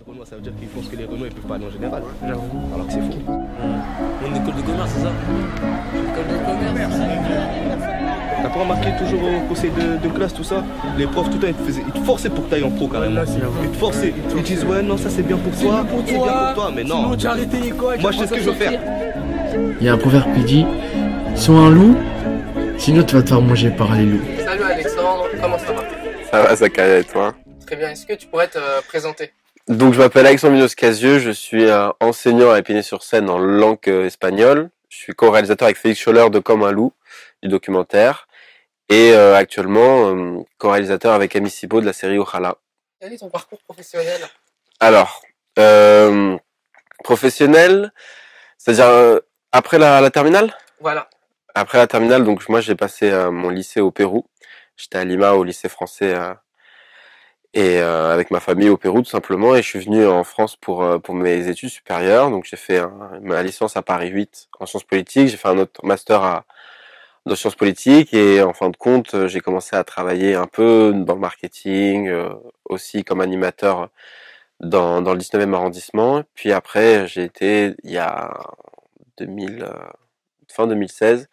Renoir, ça veut dire qu'ils pensent que les Renois ils peuvent pas aller en général. J'avoue. Alors que c'est faux. Mon école de commerce, c'est ça? École de commerce. T'as pas remarqué toujours au conseil de classe, tout ça? Les profs, tout le temps, ils te forçaient pour que t'ailles en pro carrément. Là, c'est vrai. Ils te forçaient. Ils disent, ouais, non, ça c'est bien pour toi. C'est bien pour toi, mais non. Sinon, tu as arrêté l'école. Moi, je sais ce que je veux faire. Il y a un proverbe qui dit sois un loup, sinon tu vas te faire manger par les loups. Salut Alexandre, comment ça va? Ça va, Zakaria, et toi? Très bien, est-ce que tu pourrais te présenter? Donc, je m'appelle Alexandre Munoz-Casieux, je suis enseignant à Épinay-sur-Seine en langue espagnole. Je suis co-réalisateur avec Félix Scholler de Comme un loup, du documentaire. Et actuellement, co-réalisateur avec Ami Sibo de la série Ojala. Quel est ton parcours professionnel? Alors, professionnel, c'est-à-dire après la terminale? Voilà. Après la terminale, donc moi j'ai passé mon lycée au Pérou. J'étais à Lima au lycée français et avec ma famille au Pérou tout simplement. Et je suis venu en France pour mes études supérieures. Donc j'ai fait ma licence à Paris 8 en sciences politiques. J'ai fait un autre master dans sciences politiques et en fin de compte j'ai commencé à travailler un peu dans le marketing, aussi comme animateur dans le 19e arrondissement. Puis après j'ai été il y a 2000 fin 2016.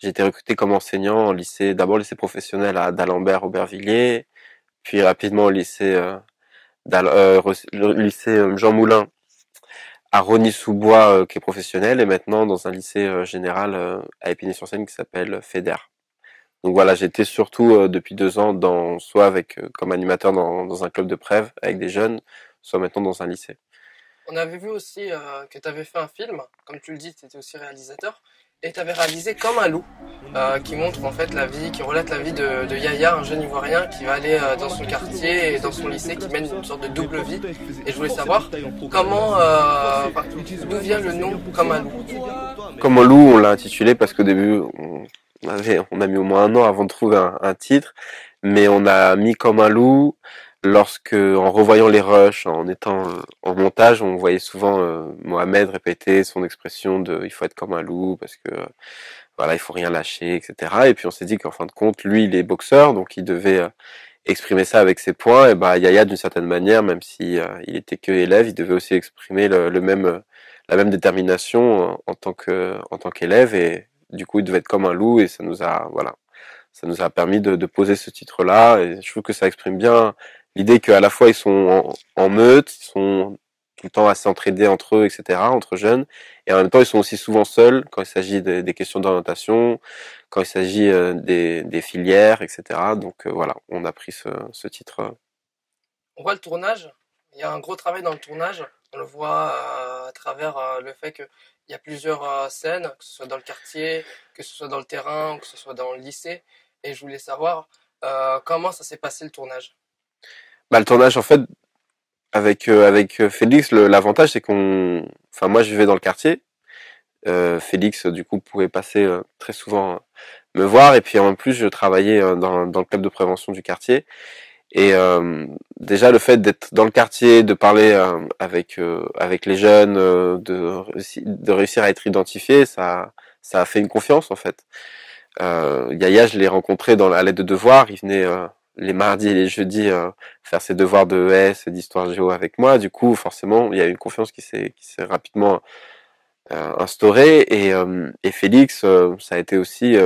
J'ai été recruté comme enseignant en lycée, d'abord lycée professionnel à d'Alembert Aubervilliers, puis rapidement au lycée le lycée Jean Moulin à Rosny-sous-Bois qui est professionnel et maintenant dans un lycée général à Épinay-sur-Seine qui s'appelle FEDER. Donc voilà, j'étais surtout depuis 2 ans soit avec comme animateur dans un club de Prèves avec des jeunes, soit maintenant dans un lycée. On avait vu aussi que tu avais fait un film, comme tu le dis, tu étais aussi réalisateur, et tu avais réalisé Comme un loup, qui montre en fait la vie, qui relate la vie de Yaya, un jeune Ivoirien qui va aller dans son quartier et dans son lycée, qui mène une sorte de double vie. Et je voulais savoir comment, d'où vient le nom Comme un loup. Comme un loup, on l'a intitulé parce qu'au début, on a mis au moins 1 an avant de trouver un titre, mais on a mis Comme un loup lorsque, en revoyant les rushs, en étant en montage, on voyait souvent Mohamed répéter son expression de il faut être comme un loup parce que voilà, il faut rien lâcher, etc. Et puis on s'est dit qu'en fin de compte, lui, il est boxeur, donc il devait exprimer ça avec ses poings. Et bah Yaya, d'une certaine manière, même si il était que élève, il devait aussi exprimer la même détermination en tant qu'élève. Et du coup, il devait être comme un loup. Et ça nous a permis de poser ce titre-là. Et je trouve que ça exprime bien l'idée qu'à la fois ils sont en meute, ils sont tout le temps à s'entraider entre eux, etc., entre jeunes, et en même temps ils sont aussi souvent seuls quand il s'agit des questions d'orientation, quand il s'agit des filières, etc. Donc voilà, on a pris ce titre. On voit le tournage, il y a un gros travail dans le tournage, on le voit à travers le fait qu'il y a plusieurs scènes, que ce soit dans le quartier, que ce soit dans le terrain, que ce soit dans le lycée, et je voulais savoir comment ça s'est passé le tournage. Bah le tournage en fait avec Félix, l'avantage c'est enfin moi je vivais dans le quartier, Félix du coup pouvait passer très souvent me voir et puis en plus je travaillais dans le club de prévention du quartier et déjà le fait d'être dans le quartier, de parler avec les jeunes, de réussir à être identifié, ça a fait une confiance en fait. Yaya, je l'ai rencontré à l'aide de devoirs, il venait les mardis et les jeudis faire ses devoirs de ES et d'histoire géo avec moi. Du coup, forcément, il y a une confiance qui s'est rapidement instaurée. Et Félix, ça a été aussi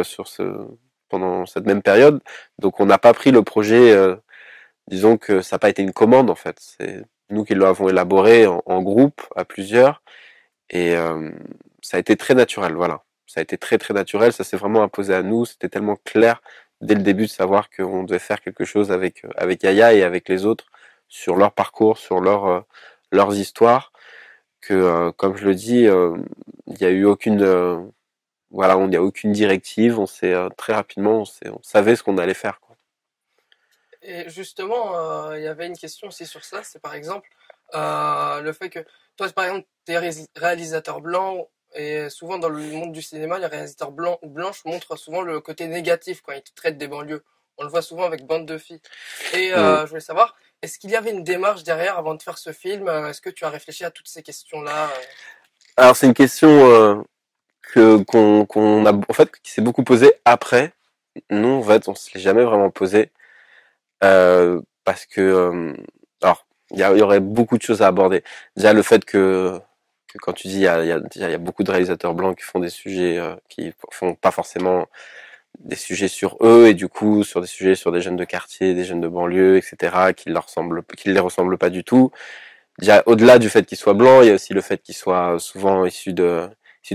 pendant cette même période. Donc, on n'a pas pris le projet. Disons que ça n'a pas été une commande en fait. C'est nous qui l'avons élaboré en groupe, à plusieurs. Et ça a été très naturel. Voilà, ça a été très très naturel. Ça s'est vraiment imposé à nous. C'était tellement clair dès le début de savoir qu'on devait faire quelque chose avec Yaya et avec les autres sur leur parcours, sur leurs histoires, que comme je le dis, il y a eu aucune voilà, il n'y a aucune directive, on s'est très rapidement on savait ce qu'on allait faire quoi. Et justement, il y avait une question aussi sur ça, c'est par exemple le fait que toi par exemple tu es réalisateur blanc. Et souvent dans le monde du cinéma, les réalisateurs blancs ou blanches montrent souvent le côté négatif quand ils traitent des banlieues. On le voit souvent avec Bande de filles. Et je voulais savoir, est-ce qu'il y avait une démarche derrière avant de faire ce film? Est-ce que tu as réfléchi à toutes ces questions-là? Alors c'est une question qu'on a en fait qui s'est beaucoup posée après. Nous en fait on se l'est jamais vraiment posé parce que alors il y aurait beaucoup de choses à aborder. Déjà le fait que quand tu dis il y a beaucoup de réalisateurs blancs qui font des sujets qui font pas forcément des sujets sur eux et du coup sur des sujets sur des jeunes de quartier, des jeunes de banlieue, etc. qui les ressemblent pas du tout. Déjà au-delà du fait qu'ils soient blancs, il y a aussi le fait qu'ils soient souvent issus de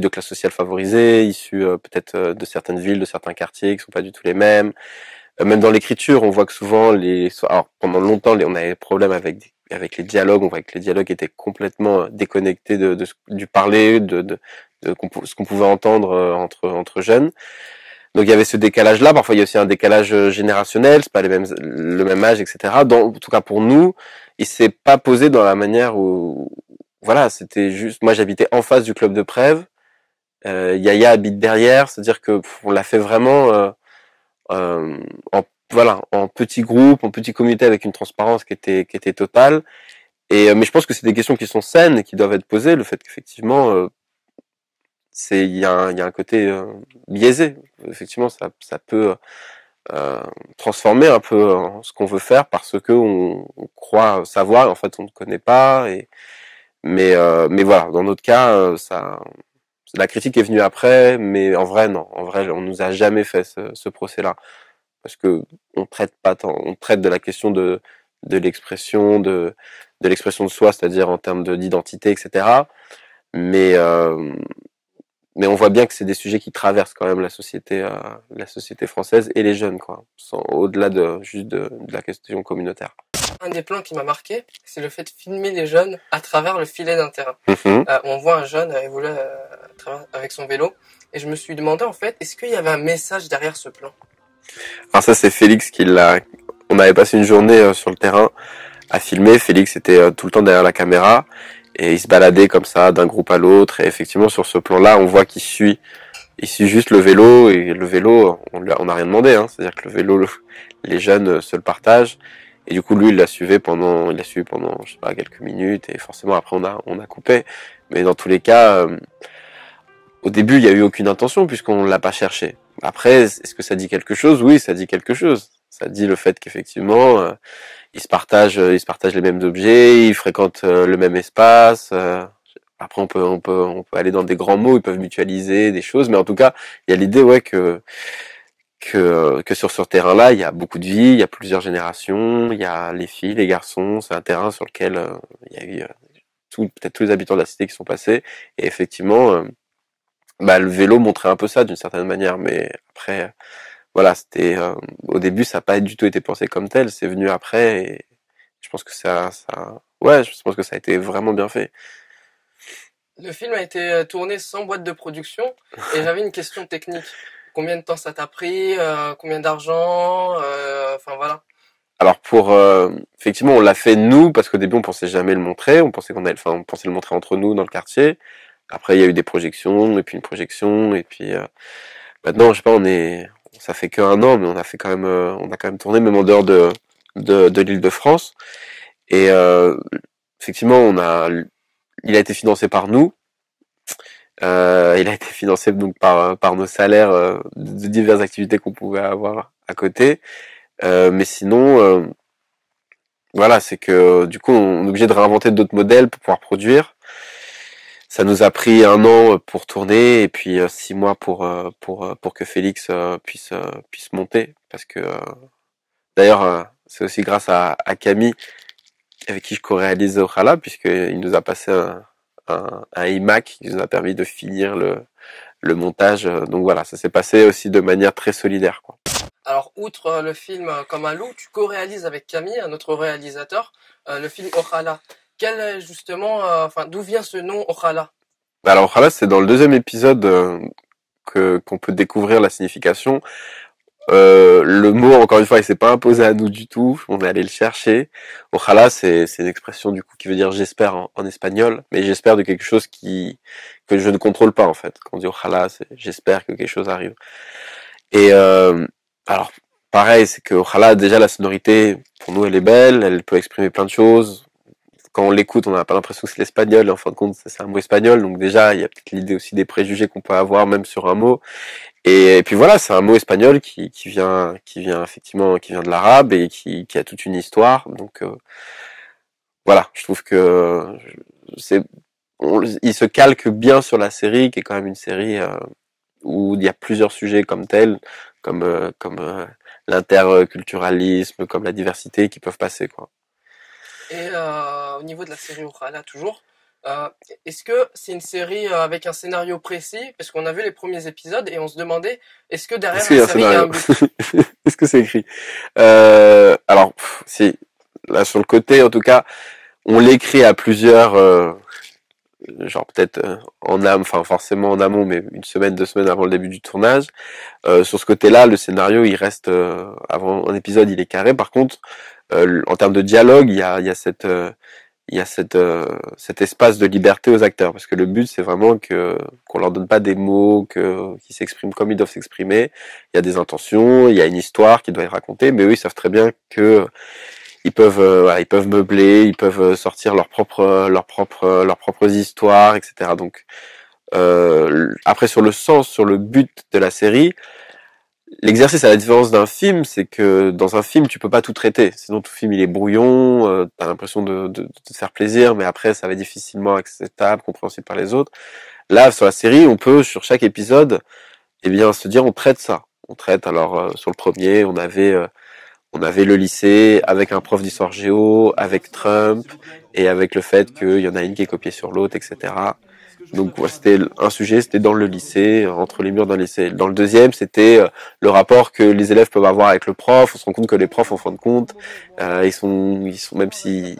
classes sociales favorisées, issus peut-être de certaines villes, de certains quartiers qui sont pas du tout les mêmes. Même dans l'écriture, on voit que souvent alors pendant longtemps on avait des problèmes avec les dialogues, on voit que les dialogues étaient complètement déconnectés du parler, ce qu'on pouvait entendre entre jeunes. Donc il y avait ce décalage-là. Parfois il y a aussi un décalage générationnel, c'est pas le même âge, etc. En tout cas pour nous, il s'est pas posé dans la manière où, voilà, c'était juste. Moi j'habitais en face du club de Prèves, Yaya habite derrière, c'est-à-dire que on l'a fait vraiment en petit groupe, en petite communauté avec une transparence qui était totale. Mais je pense que c'est des questions qui sont saines et qui doivent être posées. Le fait qu'effectivement il y a un côté biaisé. Effectivement, ça peut transformer un peu ce qu'on veut faire parce que on croit savoir et en fait on ne connaît pas. Mais voilà, dans notre cas, la critique est venue après, mais en vrai non. En vrai, on nous a jamais fait ce procès-là parce que on traite de la question de l'expression de l'expression de soi, c'est-à-dire en termes d'identité, etc. Mais on voit bien que c'est des sujets qui traversent quand même la société française et les jeunes, quoi, au-delà juste de la question communautaire. Un des plans qui m'a marqué, c'est le fait de filmer les jeunes à travers le filet d'un terrain. On voit un jeune évoluer avec son vélo, et je me suis demandé en fait, est-ce qu'il y avait un message derrière ce plan? Alors ça c'est Félix qui l'a. On avait passé une journée sur le terrain à filmer. Félix était tout le temps derrière la caméra. Et il se baladait comme ça d'un groupe à l'autre. Et effectivement, sur ce plan-là, on voit qu'il suit juste le vélo. Et le vélo, on n'a rien demandé. Hein. C'est-à-dire que le vélo, les jeunes se le partagent. Et du coup, lui, il l'a suivi pendant, je sais pas, quelques minutes. Et forcément, après, on a coupé. Mais dans tous les cas, au début, il n'y a eu aucune intention puisqu'on l'a pas cherché. Après, est-ce que ça dit quelque chose? Oui, ça dit quelque chose. Ça dit le fait qu'effectivement, ils se partagent les mêmes objets, ils fréquentent le même espace. Après, on peut aller dans des grands mots, ils peuvent mutualiser des choses, mais en tout cas, il y a l'idée, ouais, que sur ce terrain-là, il y a beaucoup de vie, il y a plusieurs générations, il y a les filles, les garçons. C'est un terrain sur lequel il y a eu peut-être tous les habitants de la cité qui sont passés. Et effectivement, le vélo montrait un peu ça d'une certaine manière, mais après. Voilà, c'était au début ça n'a pas du tout été pensé comme tel, c'est venu après et je pense que je pense que ça a été vraiment bien fait. Le film a été tourné sans boîte de production et j'avais une question technique. Combien de temps ça t'a pris? Combien d'argent? Enfin voilà. Alors effectivement on l'a fait nous parce qu'au début on pensait jamais le montrer, on pensait on pensait le montrer entre nous dans le quartier. Après il y a eu des projections et puis une projection et puis maintenant je sais pas ça fait qu'un an, mais on a quand même tourné même en dehors de l'Île-de-France. Et effectivement, il a été financé par nous. Il a été financé donc par nos salaires de diverses activités qu'on pouvait avoir à côté. Mais sinon, voilà, c'est que du coup, on est obligé de réinventer d'autres modèles pour pouvoir produire. Ça nous a pris 1 an pour tourner et puis 6 mois pour que Félix puisse monter parce que d'ailleurs c'est aussi grâce à Camille avec qui je co-réalise Ojala puisqu'il nous a passé un iMac qui nous a permis de finir le montage. Donc voilà, ça s'est passé aussi de manière très solidaire, quoi. Alors outre le film Comme un loup, tu co-réalises avec Camille, un autre réalisateur, le film Ojala. Quel est justement, d'où vient ce nom Ojala? Alors Ojala, c'est dans le 2e épisode qu'on peut découvrir la signification. Le mot, encore une fois, il s'est pas imposé à nous du tout. On est allé le chercher. Ojala, c'est une expression du coup qui veut dire j'espère en espagnol, mais j'espère de quelque chose que je ne contrôle pas en fait. Quand on dit Ojala, c'est j'espère que quelque chose arrive. Et alors pareil, c'est que Ojala, déjà la sonorité pour nous elle est belle, elle peut exprimer plein de choses. Quand on l'écoute, on n'a pas l'impression que c'est l'espagnol, et en fin de compte, c'est un mot espagnol, donc déjà, il y a peut-être l'idée aussi des préjugés qu'on peut avoir, même sur un mot. Et puis voilà, c'est un mot espagnol qui vient effectivement, qui vient de l'arabe et qui a toute une histoire. Donc voilà, je trouve que il se calque bien sur la série, qui est quand même une série où il y a plusieurs sujets comme tels, comme l'interculturalisme, comme la diversité qui peuvent passer, quoi. Et au niveau de la série Okrala, toujours, euh, est-ce que c'est une série avec un scénario précis? Parce qu'on a vu les premiers épisodes et on se demandait, est-ce que derrière Est-ce qu'il y la a un série, il y a un scénario? but? Est-ce que c'est écrit? Alors, si, là, sur le côté, en tout cas, on l'écrit à plusieurs, genre peut-être enfin forcément en amont, mais une semaine, 2 semaines avant le début du tournage. Sur ce côté-là, le scénario, il reste avant un épisode, il est carré. Par contre, en termes de dialogue, il y a cet espace de liberté aux acteurs, parce que le but, c'est vraiment qu'on leur donne pas des mots, qu'ils s'expriment comme ils doivent s'exprimer. Il y a des intentions, il y a une histoire qui doit être racontée, mais eux, ils savent très bien que voilà, ils peuvent meubler, ils peuvent sortir leurs propres histoires, etc. Donc après, sur le sens, sur le but de la série, l'exercice, à la différence d'un film, c'est que dans un film, tu peux pas tout traiter. Sinon, tout film, il est brouillon, t'as l'impression de te faire plaisir, mais après, ça va être difficilement acceptable, compréhensible par les autres. Là, sur la série, on peut, sur chaque épisode, eh bien, se dire, on traite ça. On traite, alors, sur le premier, on avait le lycée avec un prof d'histoire géo, avec Trump, et avec le fait qu'il y en a une qui est copiée sur l'autre, etc. Donc ouais, c'était un sujet, c'était dans le lycée, entre les murs d'un lycée. Dans le deuxième, c'était le rapport que les élèves peuvent avoir avec le prof. On se rend compte que les profs, en fin de compte, ils sont même si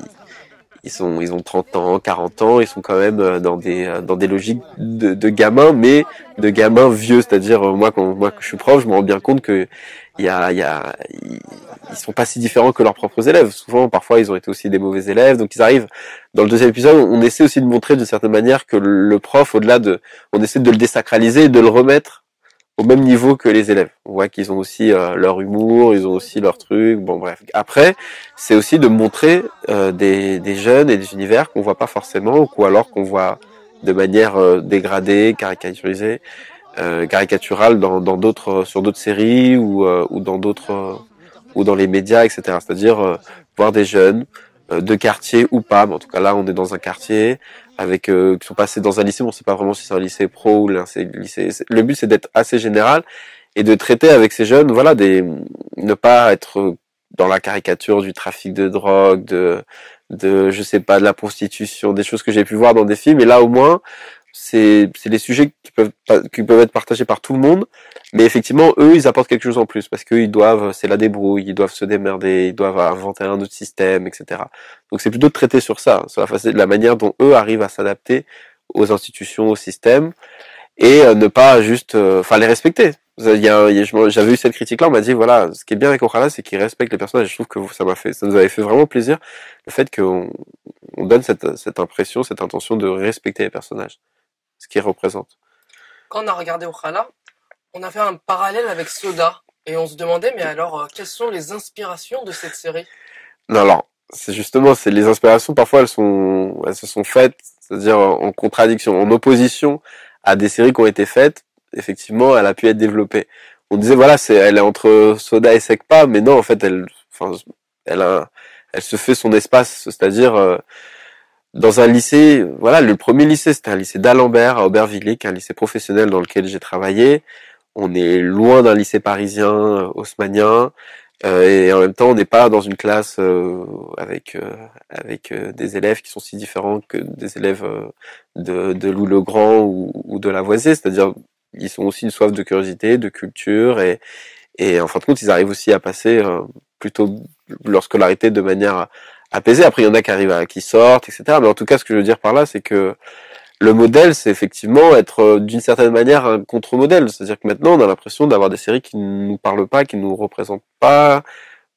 ils ont 30 ans, 40 ans, ils sont quand même dans des logiques de gamins, mais de gamins vieux. C'est-à-dire moi quand je suis prof, je me rends bien compte que ils sont pas si différents que leurs propres élèves. Souvent, parfois, ils ont été aussi des mauvais élèves. Donc, ils arrivent, dans le deuxième épisode, on essaie aussi de montrer d'une certaine manière que le prof, on essaie de le désacraliser et de le remettre au même niveau que les élèves. On voit qu'ils ont aussi leur humour, ils ont aussi leur truc. Bon, bref. Après, c'est aussi de montrer des jeunes et des univers qu'on voit pas forcément, ou alors qu'on voit de manière dégradée, caricaturale sur d'autres séries ou dans d'autres ou dans les médias, etc. C'est-à-dire voir des jeunes de quartier ou pas, mais en tout cas là on est dans un quartier avec qui sont passés dans un lycée, on sait pas vraiment si c'est un lycée pro ou un lycée. Le but c'est d'être assez général et de traiter avec ces jeunes, voilà, ne pas être dans la caricature du trafic de drogue, de je sais pas, de la prostitution, des choses que j'ai pu voir dans des films. Et là au moins c'est des sujets qui peuvent être partagés par tout le monde, mais effectivement eux ils apportent quelque chose en plus parce qu'ils doivent, c'est la débrouille, ils doivent se démerder, ils doivent inventer un autre système, etc. Donc c'est plutôt de traiter sur ça, sur la manière dont eux arrivent à s'adapter aux institutions, au système, et ne pas juste, les respecter. J'avais eu cette critique-là, on m'a dit voilà, ce qui est bien avec Okhala, c'est qu'il respecte les personnages. Je trouve que ça nous avait fait vraiment plaisir le fait qu'on donne cette impression, cette intention de respecter les personnages, ce qu'ils représentent. Quand on a regardé Okrala, on a fait un parallèle avec Soda et on se demandait, mais alors, quelles sont les inspirations de cette série? Non, alors, c'est les inspirations, parfois elles se sont faites, c'est-à-dire en contradiction, en opposition à des séries qui ont été faites. Effectivement, elle a pu être développée. On disait voilà, elle est entre Soda et Sekpa, mais non, en fait, elle se fait son espace, c'est-à-dire dans un lycée. Voilà, le premier lycée, c'était un lycée d'Alembert à Aubervilliers, qui est un lycée professionnel dans lequel j'ai travaillé. On est loin d'un lycée parisien haussmannien. Et en même temps, on n'est pas dans une classe avec des élèves qui sont si différents que des élèves de Louis le Grand ou de Lavoisier. C'est-à-dire, ils ont aussi une soif de curiosité, de culture, et en fin de compte, ils arrivent aussi à passer plutôt leur scolarité de manière apaisée. Après, il y en a qui sortent, etc. Mais en tout cas, ce que je veux dire par là, c'est que le modèle, c'est effectivement être d'une certaine manière un contre-modèle. C'est-à-dire que maintenant, on a l'impression d'avoir des séries qui ne nous parlent pas, qui ne nous représentent pas.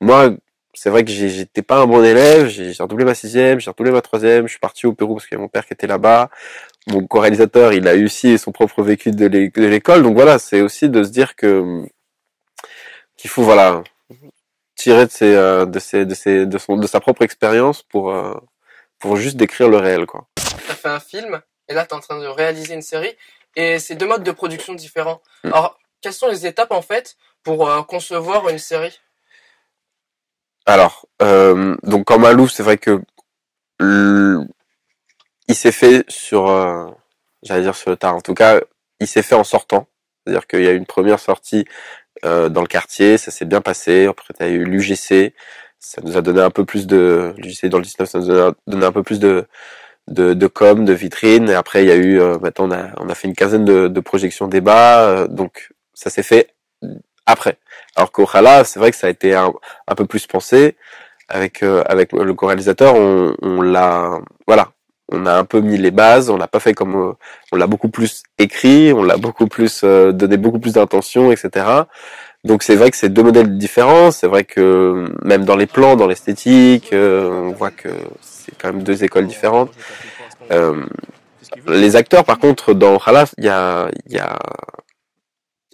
Moi, c'est vrai que j'étais pas un bon élève, j'ai redoublé ma 6e, j'ai redoublé ma 3e, je suis parti au Pérou parce qu'il y a mon père qui était là-bas. Mon co-réalisateur, il a eu aussi son propre vécu de l'école. Donc voilà, c'est aussi de se dire qu'il faut, voilà, tirer de sa propre expérience pour juste décrire le réel, quoi. T'as fait un film, et là, t'es en train de réaliser une série, et c'est deux modes de production différents. Alors, quelles sont les étapes, en fait, pour concevoir une série? Alors, donc quand Malouf, c'est vrai que il s'est fait sur, j'allais dire sur le tard. En tout cas, il s'est fait en sortant. C'est-à-dire qu'il y a eu une première sortie dans le quartier, ça s'est bien passé. Après, il y a eu l'UGC, ça nous a donné un peu plus de l'UGC dans le 19, ça nous a donné un peu plus de com, de vitrine. Et après, il y a eu, maintenant, on a fait une quinzaine de projections débat. Donc, ça s'est fait après. Alors qu'au Khala, c'est vrai que ça a été un peu plus pensé. Avec le co-réalisateur, on l'a, voilà. On a un peu mis les bases, on l'a pas fait comme, on l'a beaucoup plus écrit, on l'a beaucoup plus, donné beaucoup plus d'intention, etc. Donc c'est vrai que c'est deux modèles différents. C'est vrai que même dans les plans, dans l'esthétique, on voit que c'est quand même deux écoles différentes. Les acteurs, par contre, dans Khala, il y a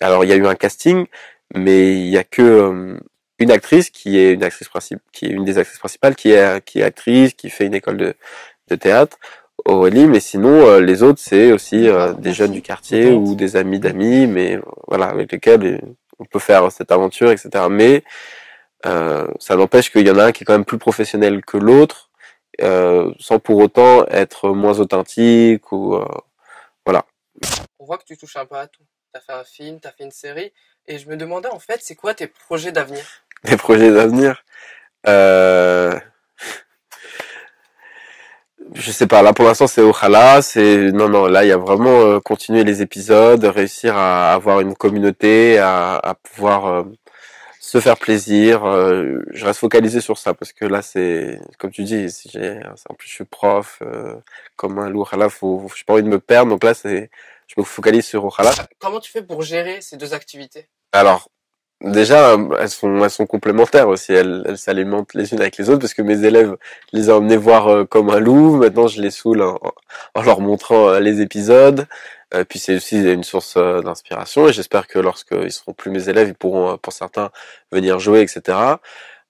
eu un casting, mais il y a que une actrice qui est une des actrices principales, qui est actrice, qui fait une école de théâtre, Aurélie, mais sinon les autres c'est aussi des jeunes du quartier ou des amis d'amis, mais voilà, avec lesquels on peut faire cette aventure, etc. Mais ça n'empêche qu'il y en a un qui est quand même plus professionnel que l'autre, sans pour autant être moins authentique ou voilà. On voit que tu touches un peu à tout. T'as fait un film, t'as fait une série, et je me demandais en fait, c'est quoi tes projets d'avenir? Mes projets d'avenir, je sais pas, là pour l'instant c'est au Khala, non, là il y a vraiment continuer les épisodes, réussir à avoir une communauté, à pouvoir se faire plaisir. Je reste focalisé sur ça parce que là c'est, comme tu dis, en plus je suis prof, comme un loup au Khala, j'ai pas envie de me perdre, donc là je me focalise sur au Khala. Comment tu fais pour gérer ces deux activités? Alors, déjà, elles sont complémentaires aussi. Elles s'alimentent les unes avec les autres parce que mes élèves les ont emmenés voir comme un loup. Maintenant, je les saoule en leur montrant les épisodes. Puis c'est aussi une source d'inspiration et j'espère que lorsqu'ils seront plus mes élèves, ils pourront, pour certains, venir jouer, etc.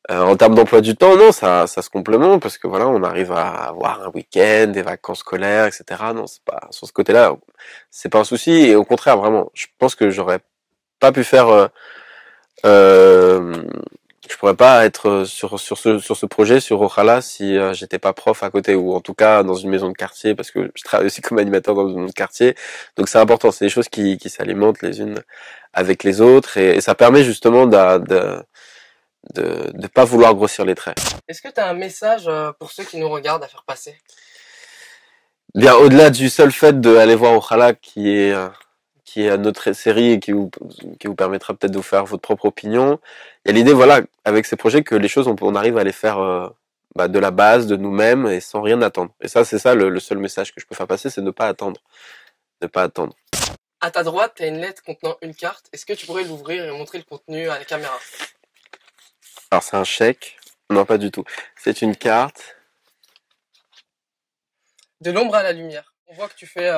En termes d'emploi du temps, non, ça se complémente parce que voilà, on arrive à avoir un week-end, des vacances scolaires, etc. Non, c'est pas, sur ce côté-là, c'est pas un souci et au contraire, vraiment, je pense que j'aurais pas pu faire, je pourrais pas être sur ce projet, sur Okhala, si j'étais pas prof à côté ou en tout cas dans une maison de quartier parce que je travaille aussi comme animateur dans une maison de quartier. Donc c'est important, c'est des choses qui s'alimentent les unes avec les autres et ça permet justement de pas vouloir grossir les traits. Est-ce que tu as un message pour ceux qui nous regardent à faire passer? Bien, au-delà du seul fait d'aller voir Okhala qui est notre série et qui vous permettra peut-être de vous faire votre propre opinion. Il y a l'idée, voilà, avec ces projets que les choses, on arrive à les faire de la base, de nous-mêmes et sans rien attendre. Et ça, c'est ça le seul message que je peux faire passer, c'est ne pas attendre. Ne pas attendre. À ta droite, tu as une lettre contenant une carte. Est-ce que tu pourrais l'ouvrir et montrer le contenu à la caméra? Alors, c'est un chèque. Non, pas du tout. C'est une carte. De l'ombre à la lumière. On voit que tu fais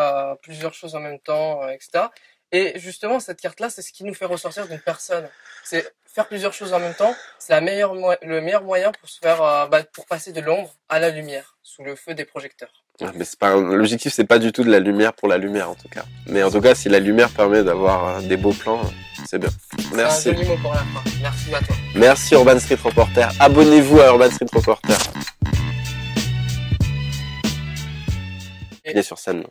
plusieurs choses en même temps, etc. Et justement, cette carte-là, c'est ce qui nous fait ressortir d'une personne. C'est faire plusieurs choses en même temps. C'est le meilleur moyen pour se faire, pour passer de l'ombre à la lumière, sous le feu des projecteurs. Mais l'objectif, c'est pas du tout de la lumière pour la lumière, en tout cas. Mais en tout cas, si la lumière permet d'avoir des beaux plans, c'est bien. Merci. C'est un joli mot pour la fin. Merci à toi. Merci Urban Street Reporter. Abonnez-vous à Urban Street Reporter. Il est sur scène.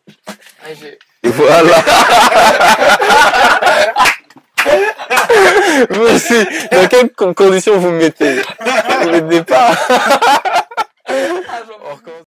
Et voilà. Vous aussi, dans quelles conditions vous me mettez? Vous m'aidez pas.